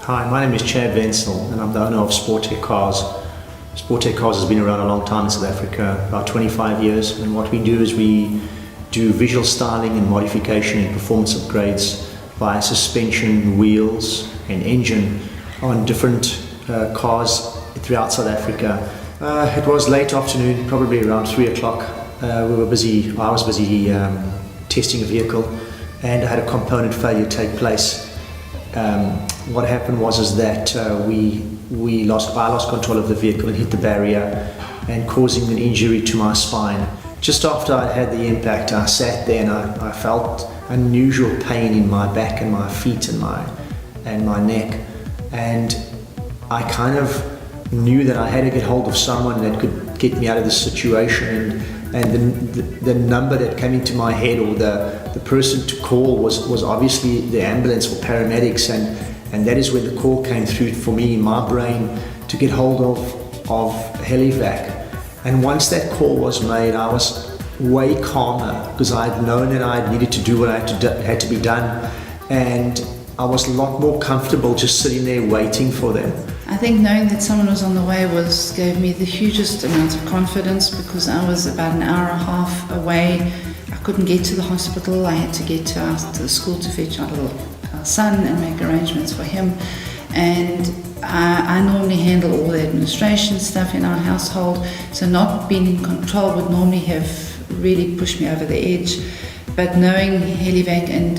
Hi, my name is Chad Wentzel and I'm the owner of Sportec Cars. Sportec Cars has been around a long time in South Africa, about 25 years, and what we do is we do visual styling and modification and performance upgrades via suspension, wheels and engine on different cars throughout South Africa. It was late afternoon, probably around 3 o'clock. I was busy testing a vehicle and I had a component failure take place. What happened was that I lost control of the vehicle and hit the barrier and causing an injury to my spine. Just after I had the impact, I sat there and I felt unusual pain in my back and my feet and my neck, and I kind of knew that I had to get hold of someone that could get me out of this situation, and the number that came into my head, or the person to call, was obviously the ambulance or paramedics, and that is when the call came through for me in my brain to get hold of Helivac. And once that call was made, I was way calmer because I had known that I needed to do what had to be done, and I was a lot more comfortable just sitting there waiting for them. I think knowing that someone was on the way gave me the hugest amount of confidence, because I was about an hour and a half away. I couldn't get to the hospital. I had to get to the school to fetch our little son and make arrangements for him. And I normally handle all the administration stuff in our household, so not being in control would normally have really pushed me over the edge. But knowing Helivac and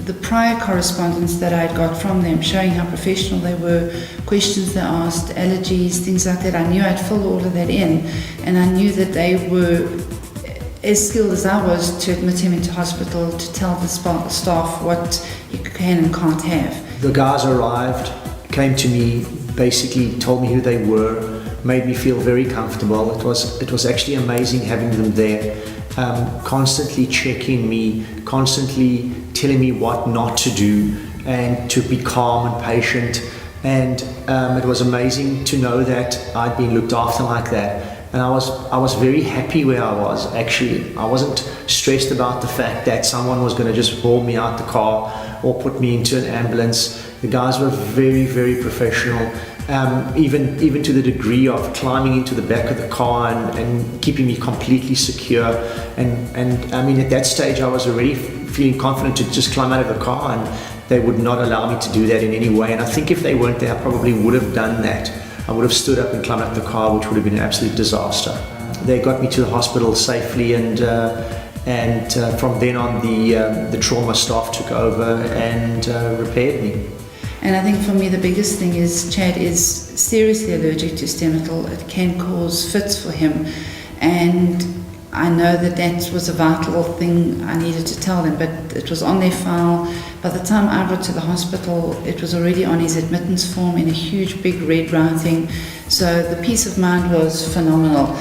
the prior correspondence that I had got from them, showing how professional they were, questions they asked, allergies, things like that, I knew I'd fill all of that in, and I knew that they were as skilled as I was to admit him into hospital, to tell the staff what he can and can't have. The guys arrived, came to me, basically told me who they were, made me feel very comfortable. It was actually amazing having them there, constantly checking me, constantly telling me what not to do and to be calm and patient. And it was amazing to know that I'd been looked after like that. And I was very happy where I was, actually. I wasn't stressed about the fact that someone was going to just haul me out the car or put me into an ambulance. The guys were very, very professional, even to the degree of climbing into the back of the car and keeping me completely secure. And I mean, at that stage, I was already feeling confident to just climb out of the car, and they would not allow me to do that in any way. And I think if they weren't there, I probably would have done that. I would have stood up and climbed up the car, which would have been an absolute disaster. They got me to the hospital safely, and from then on, the trauma staff took over and repaired me. And I think for me the biggest thing is Chad is seriously allergic to Stemetal. It can cause fits for him, and I know that was a vital thing I needed to tell them, but it was on their file. By the time I got to the hospital, it was already on his admittance form in a huge big red writing. So the peace of mind was phenomenal,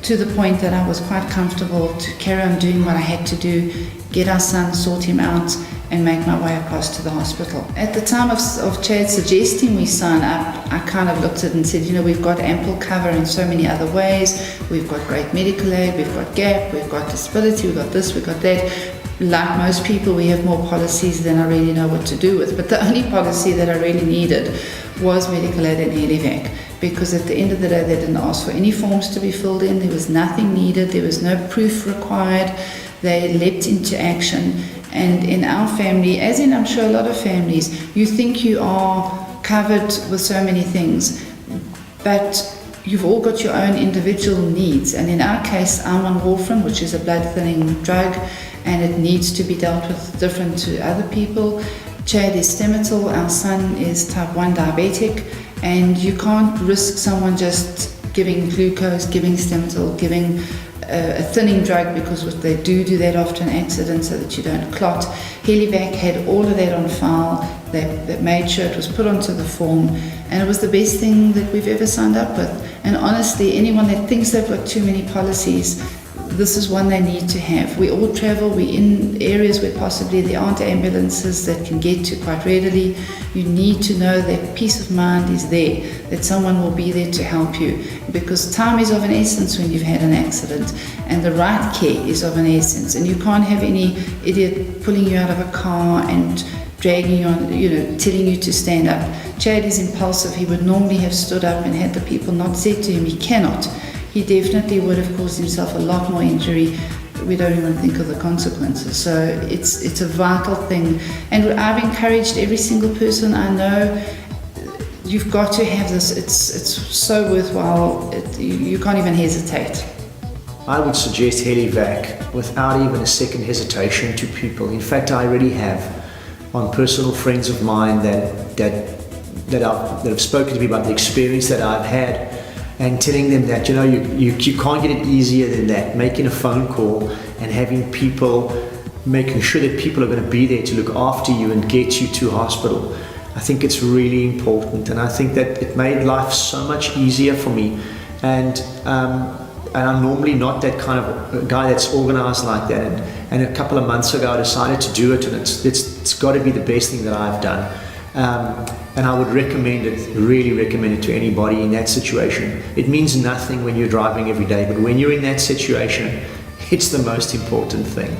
to the point that I was quite comfortable to carry on doing what I had to do, get our son, sort him out, and make my way across to the hospital. At the time of Chad suggesting we sign up, I kind of looked at it and said, we've got ample cover in so many other ways. We've got great medical aid, we've got GAP, we've got disability, we've got this, we've got that. Like most people, we have more policies than I really know what to do with. But the only policy that I really needed was medical aid and Helivac, because at the end of the day, they didn't ask for any forms to be filled in. There was nothing needed. There was no proof required. They leapt into action. And in our family, as in I'm sure a lot of families, you think you are covered with so many things, but you've all got your own individual needs. And in our case, I'm on warfarin, which is a blood-thinning drug, and it needs to be dealt with different to other people. Chad is Stemetal, our son is type 1 diabetic, and you can't risk someone just giving glucose, giving Stemetal, giving a thinning drug, because what they do that after an accident so that you don't clot. Helivac had all of that on file. They made sure it was put onto the form, and it was the best thing that we've ever signed up with. And honestly, anyone that thinks they've got too many policies, this is one they need to have. We all travel, we're in areas where possibly there aren't ambulances that can get to quite readily. You need to know that peace of mind is there, that someone will be there to help you, because time is of an essence when you've had an accident, and the right care is of an essence, and you can't have any idiot pulling you out of a car and dragging you on, telling you to stand up. Chad is impulsive. He would normally have stood up, and had the people not said to him he cannot, he definitely would have caused himself a lot more injury. We don't even think of the consequences. So it's a vital thing. And I've encouraged every single person I know, you've got to have this. It's so worthwhile. You can't even hesitate. I would suggest Helivac without even a second hesitation to people. In fact, I already have on personal friends of mine that have spoken to me about the experience that I've had, and telling them that you can't get it easier than that. Making a phone call and having people, making sure that people are going to be there to look after you and get you to hospital. I think it's really important, and I think that it made life so much easier for me. And I'm normally not that kind of a guy that's organized like that. And a couple of months ago, I decided to do it, and it's got to be the best thing that I've done. And I would really recommend it to anybody in that situation. It means nothing when you're driving every day, but when you're in that situation, it's the most important thing.